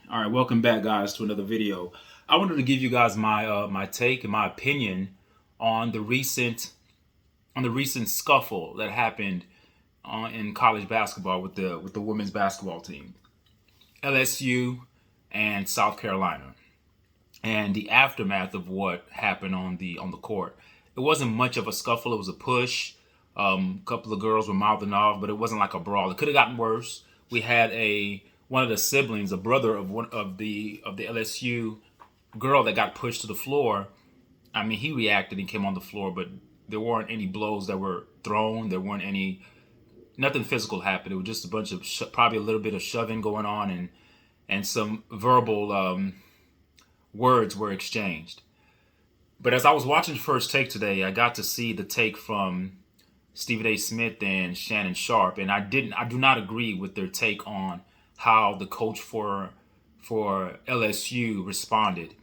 All right, welcome back, guys, to another video. I wanted to give you guys my take and my opinion on the recent scuffle that happened in college basketball with the women's basketball team, LSU and South Carolina, and the aftermath of what happened on the court. It wasn't much of a scuffle; it was a push. A couple of girls were mouthing off, but it wasn't like a brawl. It could have gotten worse. We had one of the siblings, a brother of one of the LSU girl that got pushed to the floor. I mean, he reacted and came on the floor, but there weren't any blows that were thrown. There weren't nothing physical happened. It was just a bunch of probably a little bit of shoving going on, and some verbal words were exchanged. But as I was watching First Take today, I got to see the take from Stephen A. Smith and Shannon Sharp, and I do not agree with their take on how the coach for LSU responded.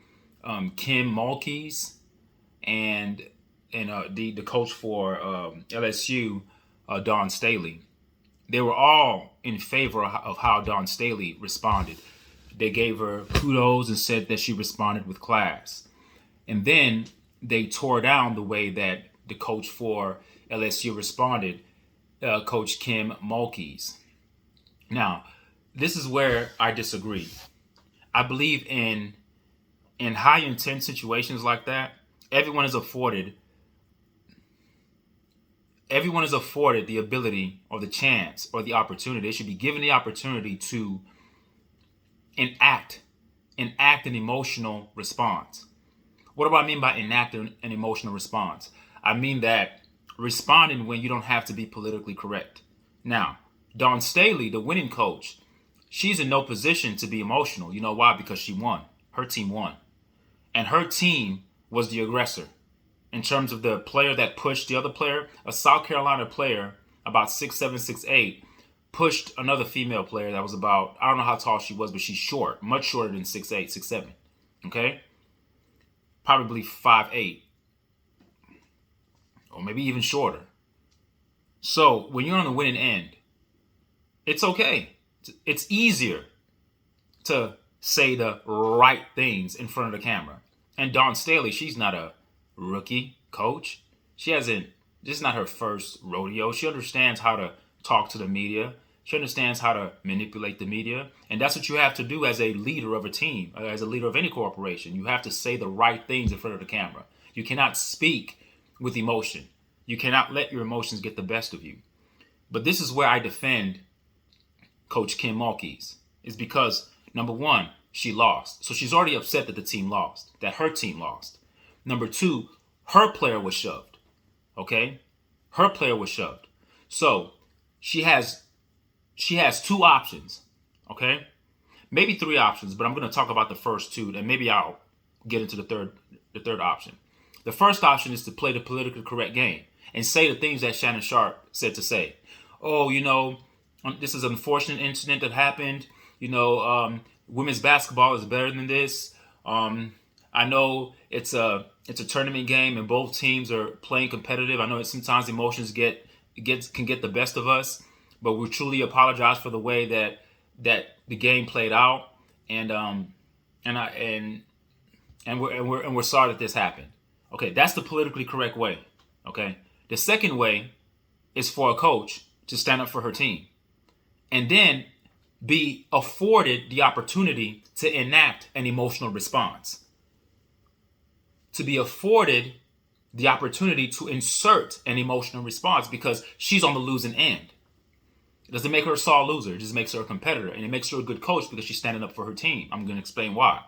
Kim Mulkey's and the coach for LSU, Dawn Staley, they were all in favor of how Dawn Staley responded. They gave her kudos and said that she responded with class. And then they tore down the way that the coach for LSU responded, Coach Kim Mulkey's. Now, this is where I disagree. I believe in high intense situations like that, everyone is afforded the ability or the chance or the opportunity. They should be given the opportunity to enact an emotional response. What do I mean by enacting an emotional response? I mean that responding when you don't have to be politically correct. Now, Dawn Staley, the winning coach, she's in no position to be emotional. You know why? Because she won. Her team won. And her team was the aggressor. In terms of the player that pushed the other player, a South Carolina player, about 6'7", 6'8", pushed another female player that was about, I don't know how tall she was, but she's short, much shorter than 6'8", 6'7", okay? Probably 5'8", or maybe even shorter. So when you're on the winning end, it's okay. It's easier to say the right things in front of the camera. And Dawn Staley, she's not a rookie coach. This is not her first rodeo. She understands how to talk to the media. She understands how to manipulate the media. And that's what you have to do as a leader of a team, as a leader of any corporation. You have to say the right things in front of the camera. You cannot speak with emotion. You cannot let your emotions get the best of you. But this is where I defend Coach Kim Mulkey's, is because, number one, she lost. So she's already upset that the team lost, that her team lost. Number two, her player was shoved. Okay? Her player was shoved. So she has two options. Okay? Maybe three options, but I'm going to talk about the first two, and maybe I'll get into the third option. The first option is to play the politically correct game and say the things that Shannon Sharp said to say. Oh, this is an unfortunate incident that happened. Women's basketball is better than this. I know it's a tournament game and both teams are playing competitive. I know that sometimes emotions can get the best of us, but we truly apologize for the way that the game played out, and we're sorry that this happened. Okay, that's the politically correct way. Okay, the second way is for a coach to stand up for her team, and then be afforded the opportunity to enact an emotional response. To be afforded the opportunity to insert an emotional response because she's on the losing end. It doesn't make her a sore loser. It just makes her a competitor. And it makes her a good coach because she's standing up for her team. I'm going to explain why.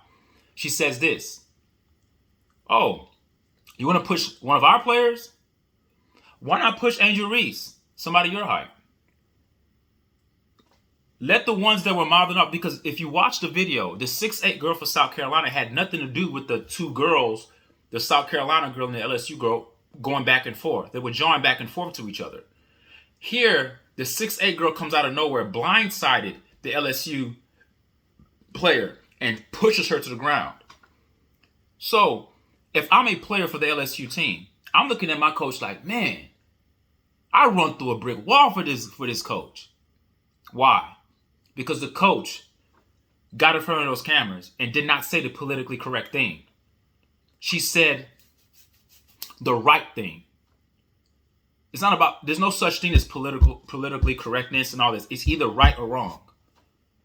She says this. Oh, you want to push one of our players? Why not push Angel Reese, somebody your height? Let the ones that were mouthing up, because if you watch the video, the 6'8" girl for South Carolina had nothing to do with the two girls, the South Carolina girl and the LSU girl, going back and forth. They were jawing back and forth to each other. Here, the 6'8" girl comes out of nowhere, blindsided the LSU player, and pushes her to the ground. So, if I'm a player for the LSU team, I'm looking at my coach like, man, I run through a brick wall for this coach. Why? Because the coach got in front of those cameras and did not say the politically correct thing. She said the right thing. It's not about, there's no such thing as politically correctness and all this. It's either right or wrong.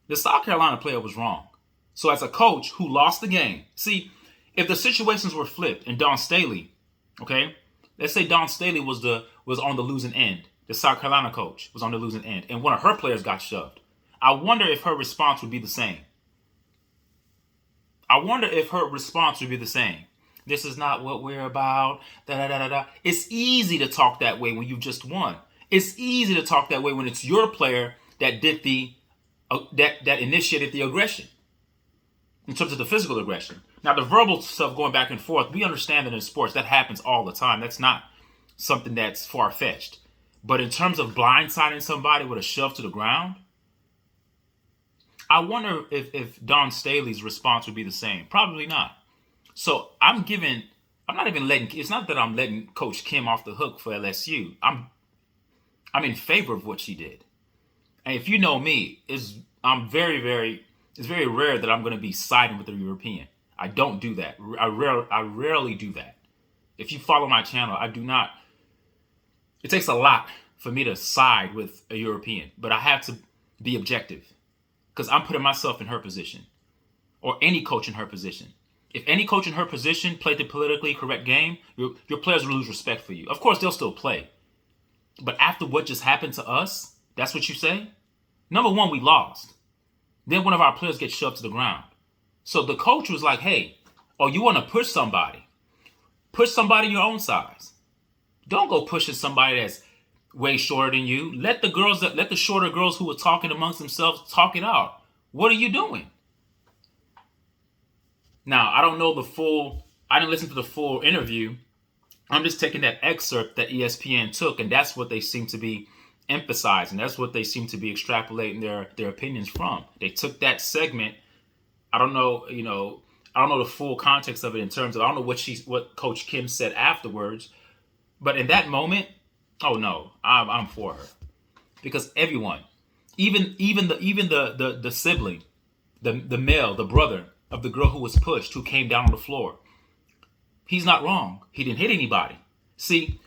The South Carolina player was wrong. So as a coach who lost the game, see, if the situations were flipped and Dawn Staley, okay, let's say Dawn Staley was on the losing end. The South Carolina coach was on the losing end, and one of her players got shoved. I wonder if her response would be the same. This is not what we're about. It's easy to talk that way when you just won. It's easy to talk that way when it's your player that did that initiated the aggression. In terms of the physical aggression. Now, the verbal stuff going back and forth, we understand that in sports that happens all the time. That's not something that's far-fetched. But in terms of blindsiding somebody with a shove to the ground, I wonder if Dawn Staley's response would be the same. Probably not. So it's not that I'm letting Coach Kim off the hook for LSU. I'm in favor of what she did. And if you know me, it's very rare that I'm going to be siding with the European. I don't do that. I rarely do that. If you follow my channel, I do not. It takes a lot for me to side with a European, but I have to be objective because I'm putting myself in her position or any coach in her position. If any coach in her position played the politically correct game, your players will lose respect for you. Of course, they'll still play. But after what just happened to us, that's what you say? Number one, we lost. Then one of our players gets shoved to the ground. So the coach was like, hey, you want to push somebody? Push somebody your own size. Don't go pushing somebody that's way shorter than you. Let the shorter girls who are talking amongst themselves talk it out. What are you doing? Now, I don't know I didn't listen to the full interview. I'm just taking that excerpt that ESPN took, and that's what they seem to be emphasizing. That's what they seem to be extrapolating their opinions from. They took that segment. I don't know the full context of it in terms of, I don't know what Coach Kim said afterwards, but in that moment, oh no, I'm for her. Because everyone, even the sibling, the male, the brother of the girl who was pushed, who came down on the floor, he's not wrong. He didn't hit anybody. See,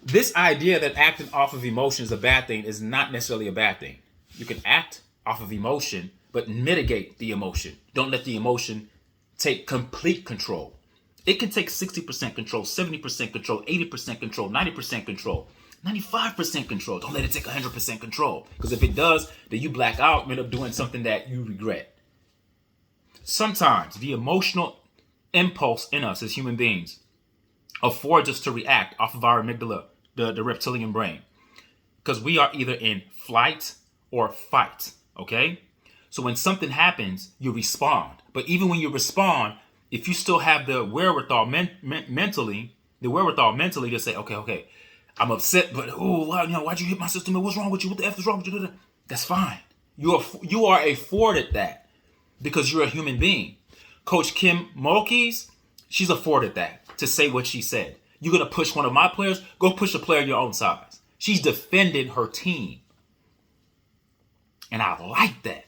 this idea that acting off of emotion is a bad thing is not necessarily a bad thing. You can act off of emotion, but mitigate the emotion. Don't let the emotion take complete control. It can take 60% control, 70% control, 80% control, 90% control, 95% control. Don't let it take 100% control. Because if it does, then you black out and end up doing something that you regret. Sometimes the emotional impulse in us as human beings affords us to react off of our amygdala, the reptilian brain. Because we are either in flight or fight, okay? So when something happens, you respond. But even when you respond, if you still have the wherewithal mentally to say, okay, I'm upset, but why'd you hit my sister? What's wrong with you? What the F is wrong with you? That's fine. You are afforded that because you're a human being. Coach Kim Mulkey, she's afforded that to say what she said. You're going to push one of my players? Go push a player your own size. She's defending her team. And I like that.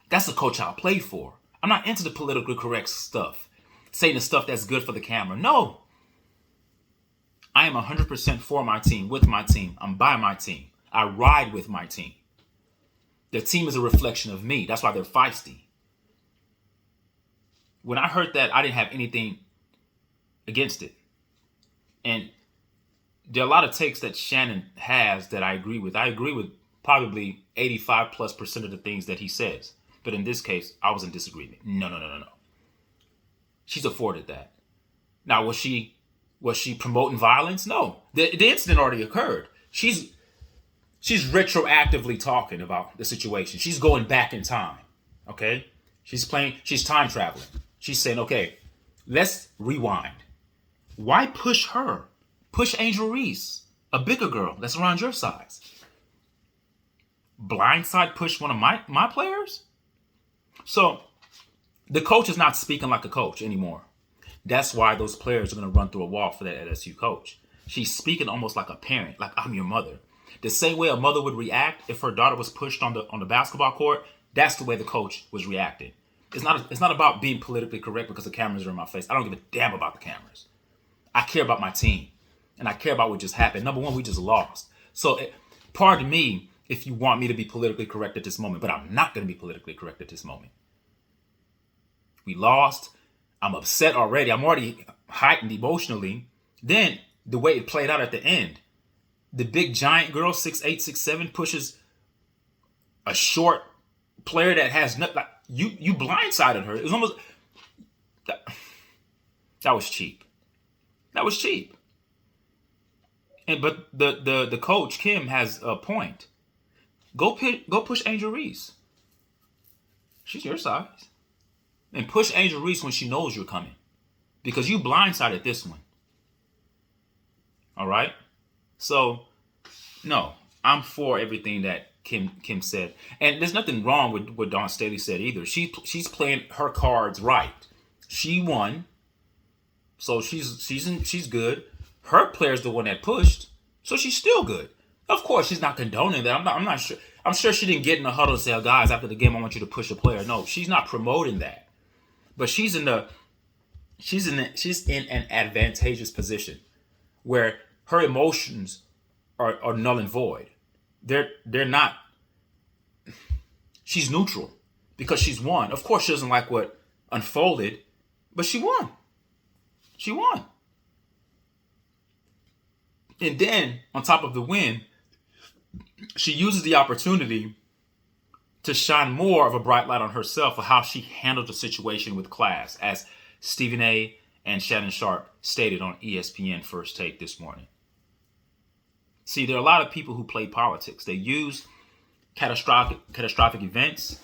That's the coach I'll play for. I'm not into the politically correct stuff, saying the stuff that's good for the camera. No. I am 100% for my team, with my team. I'm by my team. I ride with my team. The team is a reflection of me. That's why they're feisty. When I heard that, I didn't have anything against it. And there are a lot of takes that Shannon has that I agree with. I agree with probably 85+% of the things that he says. But in this case, I was in disagreement. No. She's afforded that. Now, was she promoting violence? No. The incident already occurred. She's retroactively talking about the situation. She's going back in time. Okay? She's time traveling. She's saying, okay, let's rewind. Why push her? Push Angel Reese, a bigger girl that's around your size. Blindside push one of my players? So the coach is not speaking like a coach anymore. That's why those players are going to run through a wall for that LSU coach. She's speaking almost like a parent, like I'm your mother. The same way a mother would react if her daughter was pushed on the basketball court, That's the way the coach was reacting. It's not about being politically correct because the cameras are in my face. I don't give a damn about the cameras. I care about my team, and I care about what just happened. Number one, we just lost. So pardon me if you want me to be politically correct at this moment, but I'm not going to be politically correct at this moment. We lost. I'm upset already. I'm already heightened emotionally. Then the way it played out at the end, the big giant girl, 6'8", 6'7", pushes a short player that has nothing. Like, you blindsided her. It was almost that was cheap. That was cheap. But the coach Kim has a point. Go push Angel Reese. She's your size. And push Angel Reese when she knows you're coming. Because you blindsided this one. All right? So, no. I'm for everything that Kim said. And there's nothing wrong with what Dawn Staley said either. She's playing her cards right. She won. So she's good. Her player's the one that pushed. So she's still good. Of course, she's not condoning that. I'm not sure. I'm sure she didn't get in the huddle and say, oh, guys, after the game, I want you to push a player. No, she's not promoting that. But she's in an advantageous position where her emotions are null and void. They're not. She's neutral because she's won. Of course, she doesn't like what unfolded, but she won. She won. And then, on top of the win, she uses the opportunity to shine more of a bright light on herself for how she handled the situation with class, as Stephen A. and Shannon Sharp stated on ESPN First Take this morning. See, there are a lot of people who play politics. They use catastrophic events.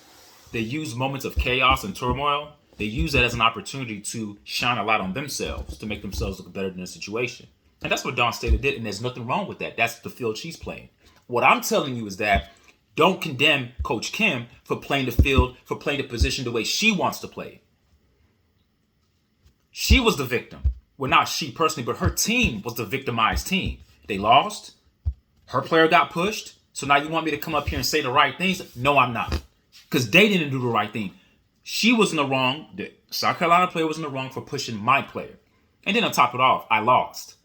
They use moments of chaos and turmoil. They use that as an opportunity to shine a light on themselves, to make themselves look better than the situation. And that's what Dawn Staley did, and there's nothing wrong with that. That's the field she's playing. What I'm telling you is that don't condemn Coach Kim for playing the field, for playing the position the way she wants to play. She was the victim. Well, not she personally, but her team was the victimized team. They lost. Her player got pushed. So now you want me to come up here and say the right things? No, I'm not. Because they didn't do the right thing. She was in the wrong. The South Carolina player was in the wrong for pushing my player. And then on top of it off, I lost.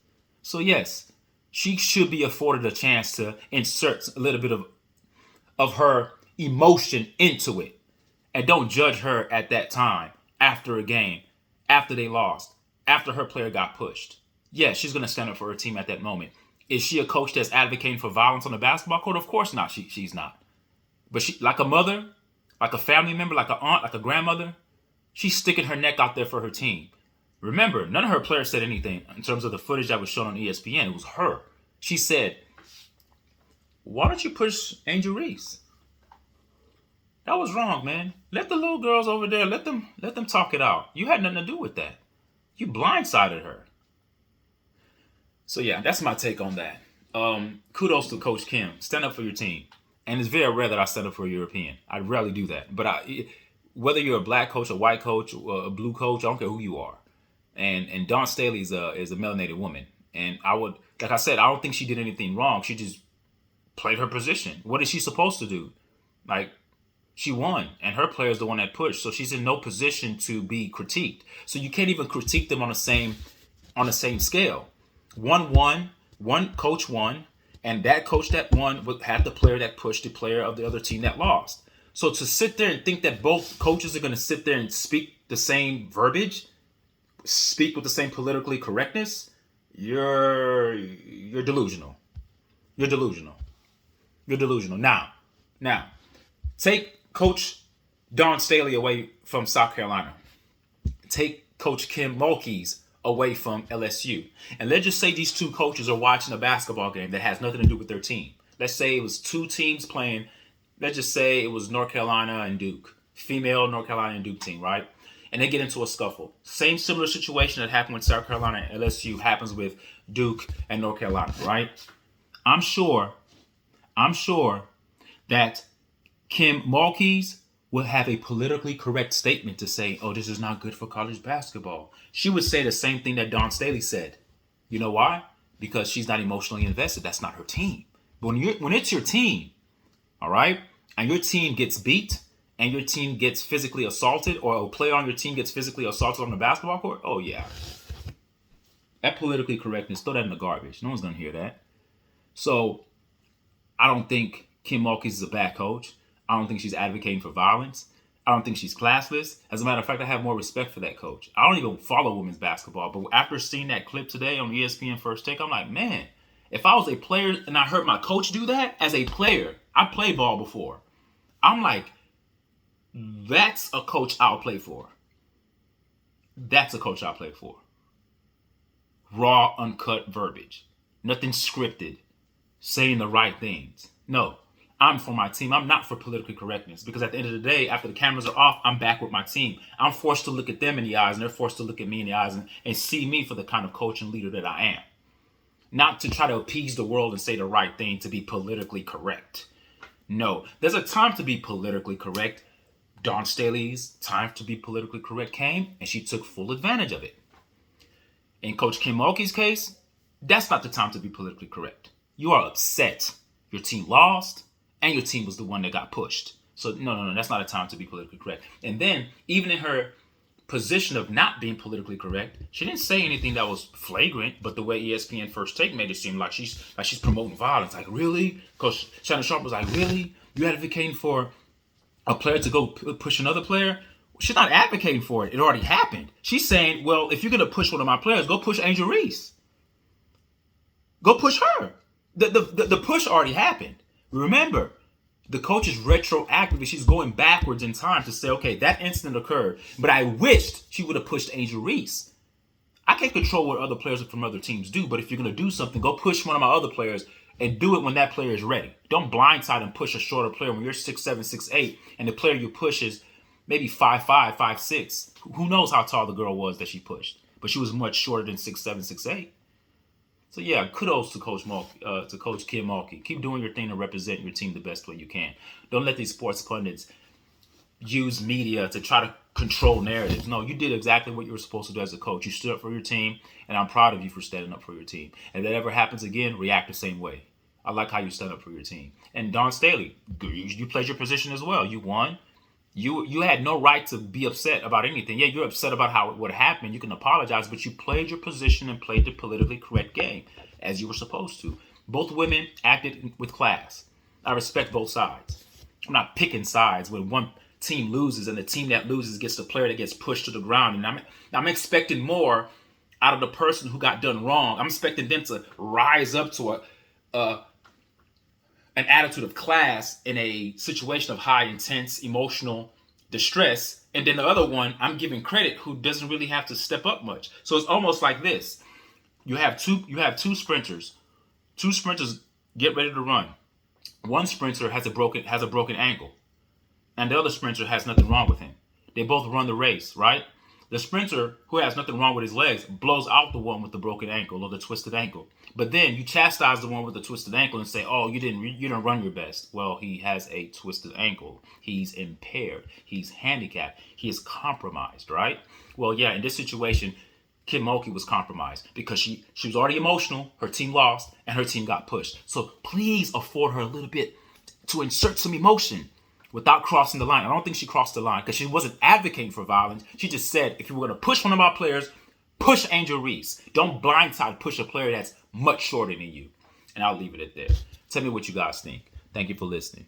So yes, she should be afforded a chance to insert a little bit of her emotion into it. And don't judge her at that time, after a game, after they lost, after her player got pushed. Yes, she's going to stand up for her team at that moment. Is she a coach that's advocating for violence on the basketball court? Of course not. She's not. But she, like a mother, like a family member, like an aunt, like a grandmother, she's sticking her neck out there for her team. Remember, none of her players said anything in terms of the footage that was shown on ESPN. It was her. She said, why don't you push Angel Reese? That was wrong, man. Let the little girls over there, let them talk it out. You had nothing to do with that. You blindsided her. So yeah, that's my take on that. Kudos to Coach Kim. Stand up for your team. And it's very rare that I stand up for a European. I rarely do that. But whether you're a black coach, a white coach, or a blue coach, I don't care who you are. And Dawn Staley is a melanated woman. And I would, like I said, I don't think she did anything wrong. She just played her position. What is she supposed to do? Like, she won, and her player is the one that pushed. So she's in no position to be critiqued. So you can't even critique them on the same scale. One coach won, and that coach that won had the player that pushed the player of the other team that lost. So to sit there and think that both coaches are going to sit there and speak the same verbiage, speak with the same politically correctness, you're delusional. You're delusional. You're delusional. Now, take Coach Dawn Staley away from South Carolina. Take Coach Kim Mulkey's away from LSU. And let's just say these two coaches are watching a basketball game that has nothing to do with their team. Let's say it was two teams playing. Let's just say it was North Carolina and Duke. Female North Carolina and Duke team, right? And they get into a scuffle. Same similar situation that happened with South Carolina and LSU happens with Duke and North Carolina, right? I'm sure that Kim Mulkey's will have a politically correct statement to say, oh, this is not good for college basketball. She would say the same thing that Dawn Staley said. You know why? Because she's not emotionally invested. That's not her team. But when it's your team, all right, and your team gets beat and your team gets physically assaulted, or a player on your team gets physically assaulted on the basketball court, oh yeah. That politically correctness, throw that in the garbage. No one's going to hear that. So I don't think Kim Mulkey is a bad coach. I don't think she's advocating for violence. I don't think she's classless. As a matter of fact, I have more respect for that coach. I don't even follow women's basketball, but after seeing that clip today on ESPN First Take, I'm like, man, if I was a player and I heard my coach do that as a player, I played ball before. I'm like, that's a coach I'll play for. That's a coach I'll play for. Raw, uncut verbiage. Nothing scripted. Saying the right things. No, I'm for my team. I'm not for politically correctness, because at the end of the day, after the cameras are off, I'm back with my team. I'm forced to look at them in the eyes, and they're forced to look at me in the eyes and see me for the kind of coach and leader that I am. Not to try to appease the world and say the right thing to be politically correct. No, there's a time to be politically correct. Dawn Staley's time to be politically correct came, and she took full advantage of it. In Coach Kim Mulkey's case, that's not the time to be politically correct. You are upset. Your team lost, and your team was the one that got pushed. So no, that's not a time to be politically correct. And then, even in her position of not being politically correct, she didn't say anything that was flagrant, but the way ESPN First Take made it seem like she's promoting violence. Like, really? Coach Shannon Sharp was like, really? You advocating for a player to go push another player? She's not advocating for it. It already happened. She's saying, well, if you're going to push one of my players, go push Angel Reese. Go push her. The push already happened. Remember, the coach is retroactively, she's going backwards in time to say, okay, that incident occurred, but I wished she would have pushed Angel Reese. I can't control what other players from other teams do, but if you're going to do something, go push one of my other players and do it when that player is ready. Don't blindside and push a shorter player when you're 6'7", 6'8", and the player you push is maybe 5'5", 5'6". Who knows how tall the girl was that she pushed, but she was much shorter than 6'7", 6'8". So yeah, kudos to Coach Kim Mulkey. Keep doing your thing to represent your team the best way you can. Don't let these sports pundits use media to try to control narratives. No, you did exactly what you were supposed to do as a coach. You stood up for your team, and I'm proud of you for standing up for your team. And if that ever happens again, react the same way. I like how you stand up for your team. And Dawn Staley, you played your position as well. You won. You had no right to be upset about anything. Yeah, you're upset about what happened. You can apologize, but you played your position and played the politically correct game as you were supposed to. Both women acted with class. I respect both sides. I'm not picking sides when one team loses and the team that loses gets the player that gets pushed to the ground. And I'm expecting more out of the person who got done wrong. I'm expecting them to rise up to an attitude of class in a situation of high, intense, emotional distress. And then the other one, I'm giving credit, who doesn't really have to step up much. So it's almost like this. You have two sprinters. Two sprinters get ready to run. One sprinter has a broken ankle, and the other sprinter has nothing wrong with him. They both run the race, right? The sprinter who has nothing wrong with his legs blows out the one with the broken ankle or the twisted ankle. But then you chastise the one with the twisted ankle and say, oh, you didn't run your best. Well, he has a twisted ankle. He's impaired. He's handicapped. He is compromised, right? Well, yeah, in this situation, Kim Mulkey was compromised because she was already emotional. Her team lost and her team got pushed. So please afford her a little bit to insert some emotion without crossing the line. I don't think she crossed the line because she wasn't advocating for violence. She just said, if you were going to push one of our players, push Angel Reese. Don't blindside push a player that's much shorter than you. And I'll leave it at that. Tell me what you guys think. Thank you for listening.